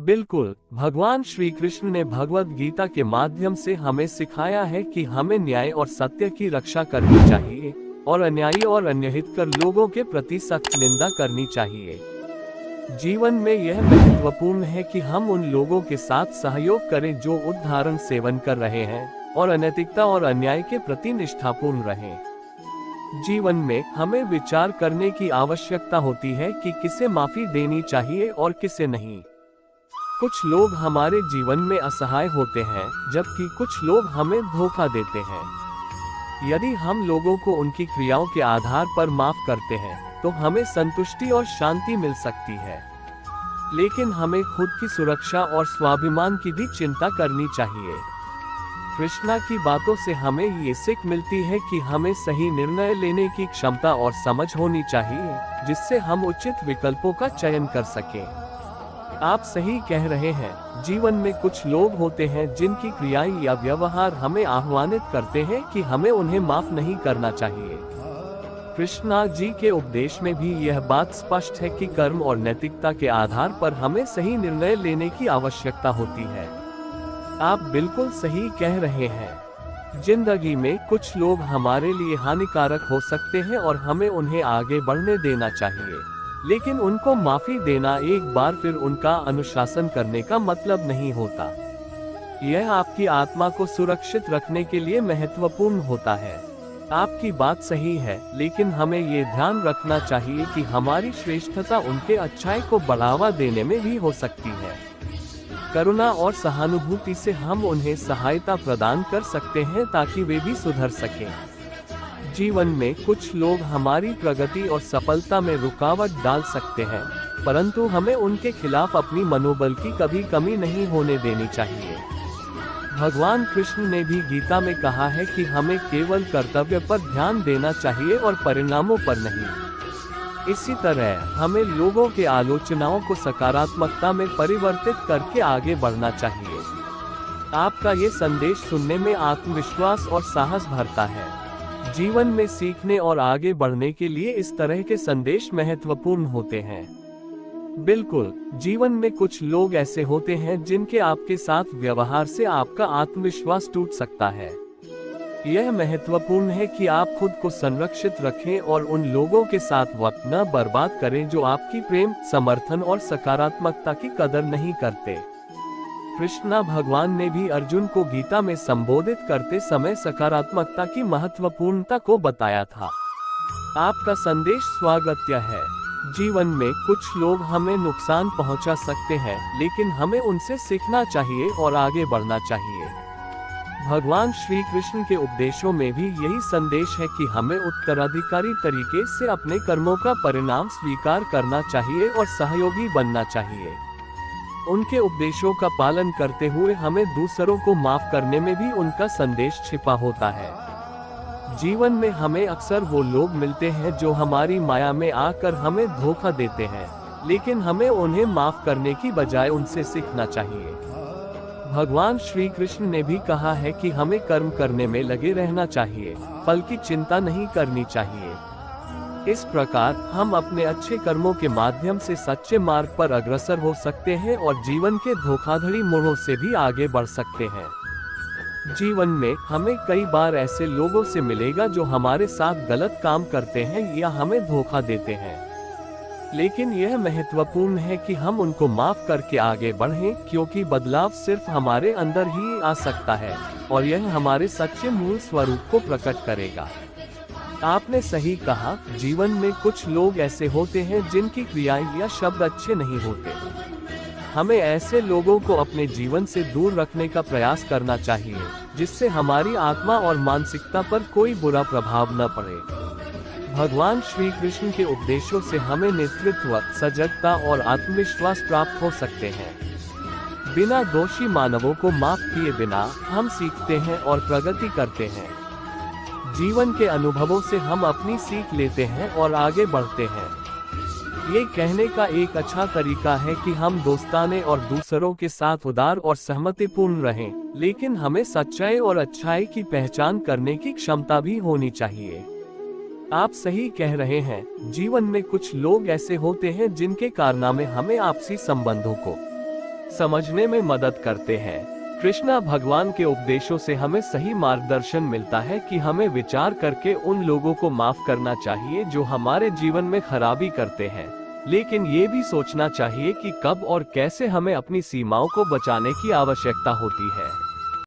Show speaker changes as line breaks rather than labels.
बिल्कुल, भगवान श्री कृष्ण ने भगवत गीता के माध्यम से हमें सिखाया है कि हमें न्याय और सत्य की रक्षा करनी चाहिए और अन्यायी और अन्यहितकर लोगों के प्रति सख्त निंदा करनी चाहिए। जीवन में यह महत्वपूर्ण है कि हम उन लोगों के साथ सहयोग करें जो उदाहरण सेवन कर रहे हैं और अनैतिकता और अन्याय के प्रति निष्ठापूर्ण रहें। जीवन में हमें विचार करने की आवश्यकता होती है कि किसे माफी देनी चाहिए और किसे नहीं। कुछ लोग हमारे जीवन में असहाय होते हैं, जबकि कुछ लोग हमें धोखा देते हैं। यदि हम लोगों को उनकी क्रियाओं के आधार पर माफ करते हैं, तो हमें संतुष्टि और शांति मिल सकती है। लेकिन हमें खुद की सुरक्षा और स्वाभिमान की भी चिंता करनी चाहिए। कृष्णा की बातों से हमें ये सीख मिलती है कि हमें सही निर्णय लेने की क्षमता और समझ होनी चाहिए, जिससे हम उचित विकल्पों का चयन कर सकें। आप सही कह रहे हैं, जीवन में कुछ लोग होते हैं जिनकी क्रियाएं या व्यवहार हमें आह्वानित करते हैं कि हमें उन्हें माफ नहीं करना चाहिए। कृष्णा जी के उपदेश में भी यह बात स्पष्ट है कि कर्म और नैतिकता के आधार पर हमें सही निर्णय लेने की आवश्यकता होती है। आप बिल्कुल सही कह रहे हैं। जिंदगी में कुछ लोग हमारे लिए हानिकारक हो सकते हैं और हमें उन्हें आगे बढ़ने देना चाहिए, लेकिन उनको माफी देना एक बार फिर उनका अनुशासन करने का मतलब नहीं होता। यह आपकी आत्मा को सुरक्षित रखने के लिए महत्वपूर्ण होता है। आपकी बात सही है, लेकिन हमें ये ध्यान रखना चाहिए कि हमारी श्रेष्ठता उनके अच्छाई को बढ़ावा देने में भी हो सकती है। करुणा और सहानुभूति से हम उन्हें सहायता प्रदान कर सकते हैं ताकि वे भी सुधर सकें। जीवन में कुछ लोग हमारी प्रगति और सफलता में रुकावट डाल सकते हैं, परंतु हमें उनके खिलाफ अपनी मनोबल की कभी कमी नहीं होने देनी चाहिए। भगवान कृष्ण ने भी गीता में कहा है कि हमें केवल कर्तव्य पर ध्यान देना चाहिए और परिणामों पर नहीं। इसी तरह हमें लोगों के आलोचनाओं को सकारात्मकता में परिवर्तित करके आगे बढ़ना चाहिए। आपका ये संदेश सुनने में आत्मविश्वास और साहस भरता है। जीवन में सीखने और आगे बढ़ने के लिए इस तरह के संदेश महत्वपूर्ण होते हैं। बिल्कुल, जीवन में कुछ लोग ऐसे होते हैं जिनके आपके साथ व्यवहार से आपका आत्मविश्वास टूट सकता है। यह महत्वपूर्ण है कि आप खुद को संरक्षित रखें और उन लोगों के साथ वक्त न बर्बाद करें जो आपकी प्रेम, समर्थन और सकारात्मकता की कदर नहीं करते। कृष्णा भगवान ने भी अर्जुन को गीता में संबोधित करते समय सकारात्मकता की महत्वपूर्णता को बताया था। आपका संदेश स्वागत्य है। जीवन में कुछ लोग हमें नुकसान पहुंचा सकते हैं, लेकिन हमें उनसे सीखना चाहिए और आगे बढ़ना चाहिए। भगवान श्री कृष्ण के उपदेशों में भी यही संदेश है कि हमें उत्तराधिकारी तरीके से अपने कर्मों का परिणाम स्वीकार करना चाहिए और सहयोगी बनना चाहिए। उनके उपदेशों का पालन करते हुए हमें दूसरों को माफ करने में भी उनका संदेश छिपा होता है। जीवन में हमें अक्सर वो लोग मिलते हैं जो हमारी माया में आकर हमें धोखा देते हैं, लेकिन हमें उन्हें माफ करने की बजाय उनसे सीखना चाहिए। भगवान श्री कृष्ण ने भी कहा है कि हमें कर्म करने में लगे रहना चाहिए, फल की चिंता नहीं करनी चाहिए। इस प्रकार हम अपने अच्छे कर्मों के माध्यम से सच्चे मार्ग पर अग्रसर हो सकते हैं और जीवन के धोखाधड़ी मोड़ों से भी आगे बढ़ सकते हैं। जीवन में हमें कई बार ऐसे लोगों से मिलेगा जो हमारे साथ गलत काम करते हैं या हमें धोखा देते हैं, लेकिन यह महत्वपूर्ण है कि हम उनको माफ करके आगे बढ़ें, क्योंकि बदलाव सिर्फ हमारे अंदर ही आ सकता है और यह हमारे सच्चे मूल स्वरूप को प्रकट करेगा। आपने सही कहा, जीवन में कुछ लोग ऐसे होते हैं जिनकी क्रियाएं या शब्द अच्छे नहीं होते। हमें ऐसे लोगों को अपने जीवन से दूर रखने का प्रयास करना चाहिए, जिससे हमारी आत्मा और मानसिकता पर कोई बुरा प्रभाव न पड़े। भगवान श्री कृष्ण के उपदेशों से हमें नेतृत्व, सजगता और आत्मविश्वास प्राप्त हो सकते हैं। बिना दोषी मानवों को माफ किए बिना हम सीखते हैं और प्रगति करते हैं। जीवन के अनुभवों से हम अपनी सीख लेते हैं और आगे बढ़ते हैं। ये कहने का एक अच्छा तरीका है कि हम दोस्ताने और दूसरों के साथ उदार और सहमतिपूर्ण रहें, लेकिन हमें सच्चाई और अच्छाई की पहचान करने की क्षमता भी होनी चाहिए। आप सही कह रहे हैं, जीवन में कुछ लोग ऐसे होते हैं जिनके कारनामे हमें आपसी संबंधों को समझने में मदद करते हैं। कृष्णा भगवान के उपदेशों से हमें सही मार्गदर्शन मिलता है कि हमें विचार करके उन लोगों को माफ करना चाहिए जो हमारे जीवन में खराबी करते हैं, लेकिन ये भी सोचना चाहिए कि कब और कैसे हमें अपनी सीमाओं को बचाने की आवश्यकता होती है।